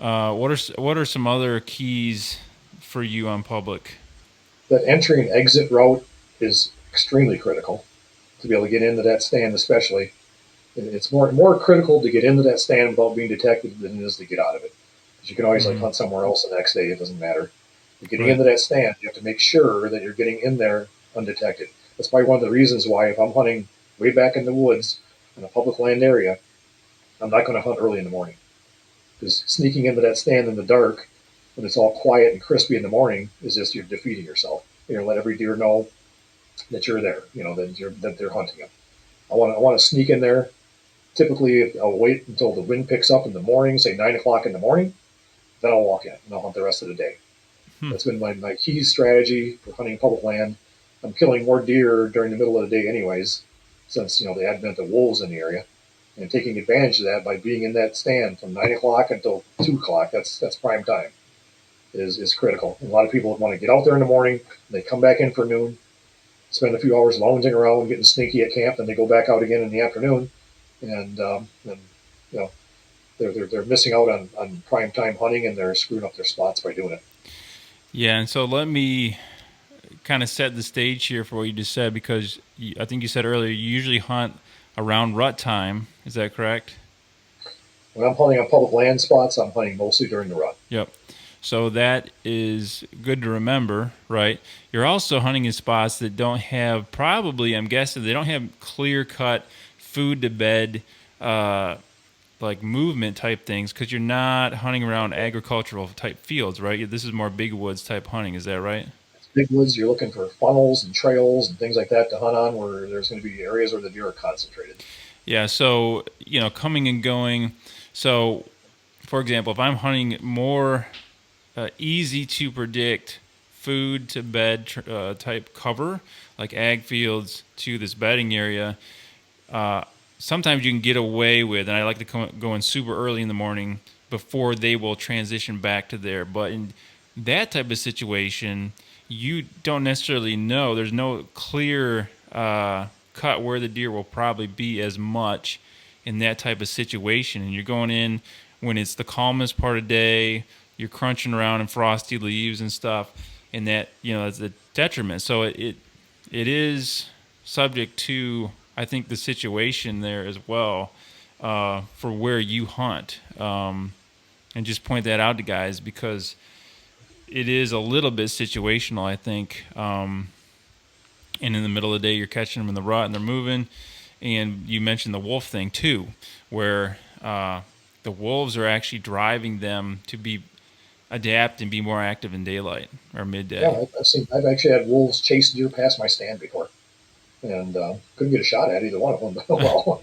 What are some other keys for you on public? That entry and exit route is extremely critical to be able to get into that stand, especially. It's more critical to get into that stand without being detected than it is to get out of it. Because you can always like Hmm. hunt somewhere else the next day. It doesn't matter. But getting Right. into that stand, you have to make sure that you're getting in there undetected. That's probably one of the reasons why if I'm hunting way back in the woods in a public land area, I'm not going to hunt early in the morning. Because sneaking into that stand in the dark when it's all quiet and crispy in the morning is just you're defeating yourself. You're gonna let every deer know that you're there. You know that they're hunting them. I want to sneak in there. Typically, I'll wait until the wind picks up in the morning, say 9 o'clock in the morning. Then I'll walk in and I'll hunt the rest of the day. Hmm. That's been my key strategy for hunting public land. I'm killing more deer during the middle of the day, anyways, since the advent of wolves in the area, and taking advantage of that by being in that stand from 9 o'clock until 2 o'clock. That's prime time. Is critical. And a lot of people want to get out there in the morning. They come back in for noon, spend a few hours lounging around, getting sneaky at camp, then they go back out again in the afternoon, and you know they're missing out on prime time hunting, and they're screwing up their spots by doing it. Yeah, and so let me kind of set the stage here for what you just said because I think you said earlier you usually hunt around rut time. Is that correct? When I'm hunting on public land spots, I'm hunting mostly during the rut. Yep. So that is good to remember, right? You're also hunting in spots that don't have, probably, I'm guessing, they don't have clear cut food to bed, uh, like movement type things, because you're not hunting around agricultural type fields, right? This is more big woods type hunting. Is that right? It's big woods, you're looking for funnels and trails and things like that to hunt on, where there's going to be areas where the deer are concentrated. Yeah. So, coming and going. So, for example, if I'm hunting more easy to predict food to bed type cover, like ag fields to this bedding area, uh, sometimes you can get away with, and I like to go in super early in the morning before they will transition back to there. But in that type of situation, you don't necessarily know. There's no clear cut where the deer will probably be as much in that type of situation. And you're going in when it's the calmest part of the day, you're crunching around in frosty leaves and stuff, and that that's a detriment. So it is subject to, I think, the situation there as well, for where you hunt, and just point that out to guys because it is a little bit situational, I think. And in the middle of the day, you're catching them in the rut and they're moving. And you mentioned the wolf thing too, where the wolves are actually driving them to be adapt and be more active in daylight or Yeah, midday. I've actually had wolves chase deer past my stand before, and couldn't get a shot at either one of them. But well,